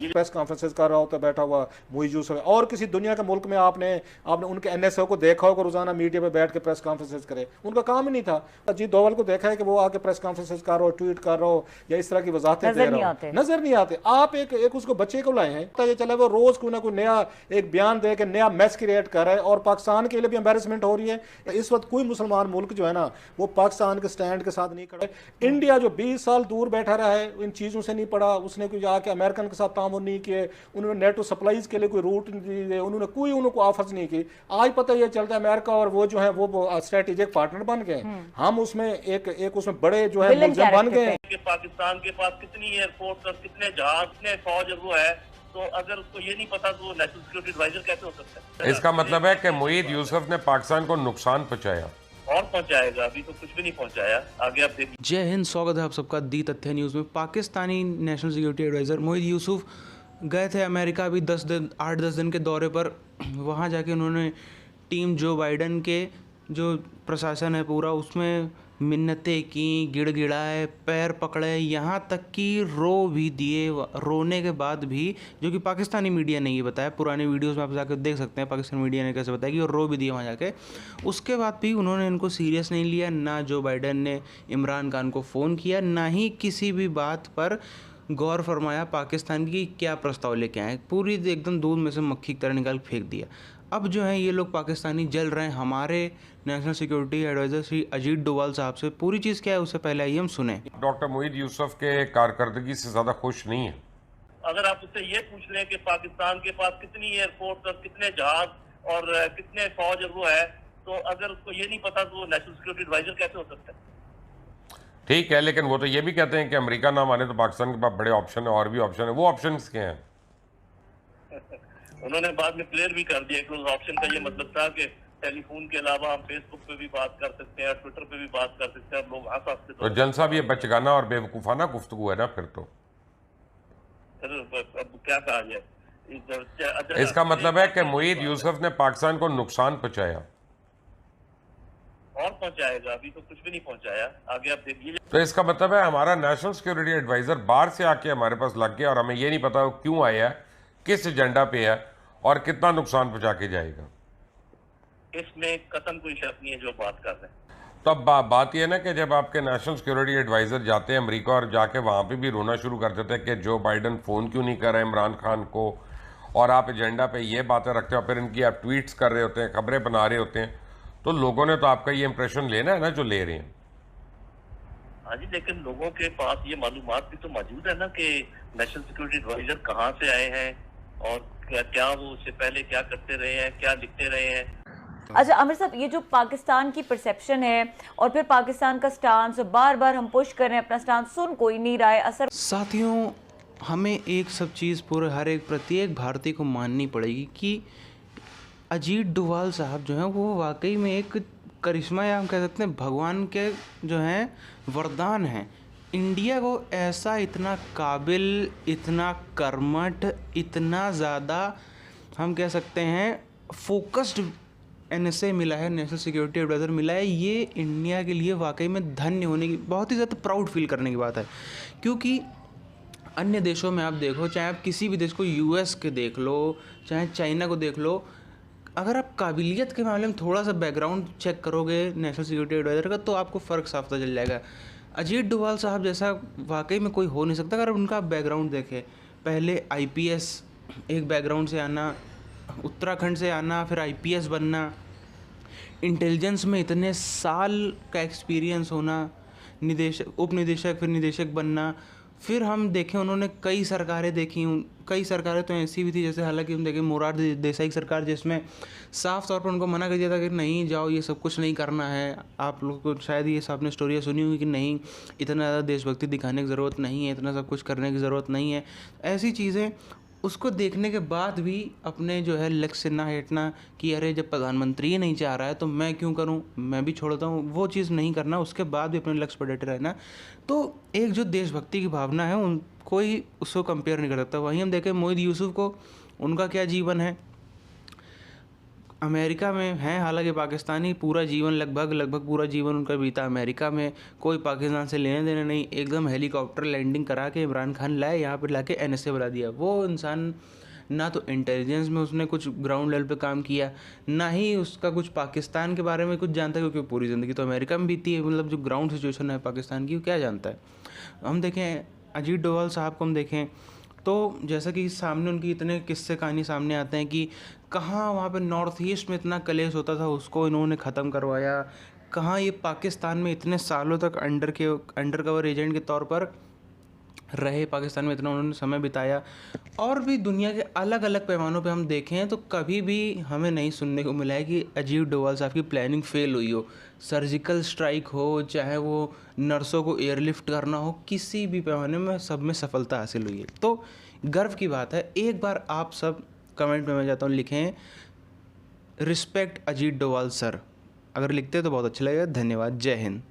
Press conferences कर रहा होता है बैठा हुआ मोई यूसुफ, और किसी दुनिया के मुल्क में आपने आपने उनके एनएसओ को देखा होगा रोजाना मीडिया पे बैठ के प्रेस कॉन्फ्रेंसेस करे? उनका काम ही नहीं था। अजीत डोभाल को देखा है कि वो आके प्रेस कॉन्फ्रेंसेस कर रहा हो, ट्वीट कर रहा हो या इस तरह की वजाहतें दे नजर नहीं रहा हो? आते। नजर नहीं आते। आप एक उसको बच्चे को लाए हैं, पता ये चला वो रोज कोई ना कोई नया एक बयान दे के नया मैस क्रिएट कर रहा है, और पाकिस्तान के लिए भी एम्बेरसमेंट हो रही है। इस वक्त कोई मुसलमान मुल्क जो है ना वो पाकिस्तान के स्टैंड के साथ नहीं खड़ा है। इंडिया जो 20 साल दूर बैठा रहा है, इन चीज़ों से नहीं पड़ा, उसने कोई आके अमेरिकन के साथ तामुन नहीं किए, उन्होंने नेटो सप्लाईज के लिए कोई रूट नहीं दिए, उन्होंने कोई उनको ऑफर्स नहीं की। आज पता ये चलता है अमेरिका और वो जो है वो स्ट्रेटेजिक पार्टनर बन गए, हम उसमें एक उसमें बड़े जो है विलन मुलजिम बन कैरेक्टर गए। कि पाकिस्तान के पास कितनी एयरफोर्स और कितने जहाज कितने फौज वो है, तो अगर उसको ये नहीं पता तो नेशनल सिक्योरिटी एडवाइजर कैसे हो सकता है? इसका मतलब है कि मोईद यूसुफ ने पाकिस्तान को नुकसान पहुंचाया और पहुंचाएगा, अभी तो कुछ भी नहीं पहुंचाया। आगे आप देखिए। जय हिंद, स्वागत है आप सबका दी तथ्य न्यूज़ में। Pakistani national security adviser Moeed Yusuf गए थे अमेरिका अभी 8-10 दिन के दौरे पर। वहाँ जाके उन्होंने टीम जो बाइडन के जो प्रशासन है पूरा उसमें मिन्नतें की, गिड़गिड़ाए, पैर पकड़े, यहाँ तक कि रो भी दिए। रोने के बाद भी, जो कि पाकिस्तानी मीडिया ने ये बताया, पुराने वीडियोस में आप जाकर देख सकते हैं पाकिस्तानी मीडिया ने कैसे बताया कि वो रो भी दिए वहाँ जाके। उसके बाद भी उन्होंने इनको सीरियस नहीं लिया। ना जो बाइडन ने इमरान खान को फ़ोन किया, ना ही किसी भी बात पर गौर फरमाया पाकिस्तान की क्या प्रस्ताव लेके आए। पूरी एकदम दूध में से मक्खी की तरह निकाल फेंक दिया। अब जो है ये लोग पाकिस्तानी जल रहे हैं हमारे national security adviser Shri Ajit Doval साहब से। पूरी चीज़ क्या है उससे पहले आइए हम सुने। डॉक्टर मोईद यूसुफ के कारकर्दगी से ज़्यादा खुश नहीं है। अगर आप उससे ये पूछ लें कि पाकिस्तान के पास कितनी एयरफोर्स और कितने जहाज और कितने फौज और वो है, तो अगर उसको ये नहीं पता तो नेशनल सिक्योरिटी एडवाइजर कैसे हो सकता है? ठीक है, लेकिन वो तो ये भी कहते हैं कि अमेरिका ना माने तो पाकिस्तान के पास बड़े ऑप्शन है, और भी ऑप्शन है। वो ऑप्शन क्या हैं? उन्होंने बाद में क्लियर भी कर दिया कि उस ऑप्शन का ये मतलब था कि टेलीफोन के अलावा हम फेसबुक पे भी बात कर सकते हैं, ट्विटर पे भी बात कर सकते हैं, हम लोग हंस हंस के तो जन साहब ये बचगाना और बेवकूफ़ाना गुफ्तगू है ना फिर तो। अब क्या कहा जाए? इसका मतलब है कि मोईद यूसुफ ने पाकिस्तान को नुकसान पहुंचाया और पहुंचाएगा, अभी तो कुछ भी नहीं पहुंचाया। आगे आप देखिए। तो इसका मतलब है हमारा नेशनल सिक्योरिटी एडवाइजर बाहर से आके हमारे पास लग गया, और हमें ये नहीं पता वो क्यों आया है, किस एजेंडा पे है और कितना नुकसान पहुंचा के जाएगा। इसमें कतन कोई शक नहीं है जो बात कर रहे हैं। तो अब बात यह ना कि जब आपके नेशनल सिक्योरिटी एडवाइजर जाते हैं अमेरिका और जाके वहाँ पे भी रोना शुरू कर देते हैं कि जो बाइडन फ़ोन क्यों नहीं कर रहे इमरान खान को, और आप एजेंडा पे ये बातें रखते हो, फिर इनकी आप ट्वीट्स कर रहे होते हैं, खबरें बना रहे होते हैं, तो लोगों ने तो आपका ये इंप्रेशन लेना है ना जो ले रहे हैं। हाँ जी, लेकिन लोगों के पास ये मालूमात भी तो मौजूद है ना कि नेशनल सिक्योरिटी एडवाइजर कहाँ से आए हैं और क्या वो उससे पहले क्या करते रहे हैं, क्या लिखते रहे हैं। अच्छा आमिर साहब, ये जो पाकिस्तान की परसेप्शन है और फिर पाकिस्तान का स्टांस, बार बार हम पुश कर रहे हैं अपना स्टांस, सुन कोई नहीं रहा है असर। साथियों, हमें एक सब चीज़ पूरे हर एक प्रत्येक भारतीय को माननी पड़ेगी कि अजीत डोभाल साहब जो हैं वो वाकई में एक करिश्मा, या हम कह सकते हैं भगवान के जो हैं वरदान हैं। इंडिया को ऐसा इतना काबिल, इतना कर्मठ, इतना ज़्यादा हम कह सकते हैं फोकस्ड एनएसए मिला है, नेशनल सिक्योरिटी एडवाइज़र मिला है। ये इंडिया के लिए वाकई में धन्य होने की, बहुत ही ज़्यादा प्राउड फील करने की बात है। क्योंकि अन्य देशों में आप देखो, चाहे आप किसी भी देश को, यूएस के देख लो, चाहे चाइना को देख लो, अगर आप काबिलियत के मामले में थोड़ा सा बैकग्राउंड चेक करोगे नेशनल सिक्योरिटी एडवाइज़र का, तो आपको फ़र्क साफ पता चल जाएगा। अजीत डोभाल साहब जैसा वाकई में कोई हो नहीं सकता। अगर उनका बैकग्राउंड देखें, पहले आईपीएस एक बैकग्राउंड से आना, उत्तराखंड से आना, फिर आईपीएस बनना, इंटेलिजेंस में इतने साल का एक्सपीरियंस होना, निदेशक, उप निदेशक, फिर निदेशक बनना, फिर हम देखें उन्होंने कई सरकारें देखी। कई सरकारें तो ऐसी भी थी, जैसे हालांकि हम देखें मोरारजी देसाई सरकार, जिसमें साफ तौर पर उनको मना कर दिया था कि नहीं जाओ, ये सब कुछ नहीं करना है। आप लोग को शायद ये आपने स्टोरियाँ सुनी होंगी कि नहीं, इतना ज़्यादा देशभक्ति दिखाने की ज़रूरत नहीं है, इतना सब कुछ करने की ज़रूरत नहीं है। ऐसी चीज़ें उसको देखने के बाद भी अपने जो है लक्ष्य से ना हटना कि अरे जब प्रधानमंत्री ही नहीं चाह रहा है तो मैं क्यों करूं, मैं भी छोड़ता हूं, वो चीज़ नहीं करना। उसके बाद भी अपने लक्ष्य पर डटे रहना। तो एक जो देशभक्ति की भावना है उन कोई उसको कंपेयर नहीं कर सकता। वहीं हम देखें मोईद यूसुफ को, उनका क्या जीवन है। अमेरिका में हैं, हालांकि पाकिस्तानी पूरा जीवन लगभग पूरा जीवन उनका बीता अमेरिका में, कोई पाकिस्तान से लेने देने नहीं, एकदम हेलीकॉप्टर लैंडिंग करा के इमरान खान लाए यहाँ पर लाके NSA बुला दिया। वो इंसान ना तो इंटेलिजेंस में उसने कुछ ग्राउंड लेवल पे काम किया, ना ही उसका कुछ पाकिस्तान के बारे में कुछ जानता है, क्योंकि पूरी ज़िंदगी तो अमेरिका में बीती है। मतलब जो ग्राउंड सिचुएशन है पाकिस्तान की, वो क्या जानता है। हम देखें अजीत डोभाल साहब को, हम देखें तो जैसा कि सामने उनकी इतने किस्से कहानी सामने आते हैं कि कहाँ वहाँ पे नॉर्थ ईस्ट में इतना कलेश होता था, उसको इन्होंने ख़त्म करवाया। कहाँ ये पाकिस्तान में इतने सालों तक अंडर कवर एजेंट के तौर पर रहे, पाकिस्तान में इतना उन्होंने समय बिताया। और भी दुनिया के अलग अलग पैमानों पे हम देखें तो कभी भी हमें नहीं सुनने को मिला है कि अजीत डोभाल साहब की प्लानिंग फेल हुई हो। सर्जिकल स्ट्राइक हो, चाहे वो नर्सों को एयरलिफ्ट करना हो, किसी भी पैमाने में सब में सफलता हासिल हुई है। तो गर्व की बात है। एक बार आप सब कमेंट में मैं चाहता हूँ लिखें रिस्पेक्ट अजीत डोभाल सर। अगर लिखते हैं तो बहुत अच्छा लगेगा। धन्यवाद। जय हिंद।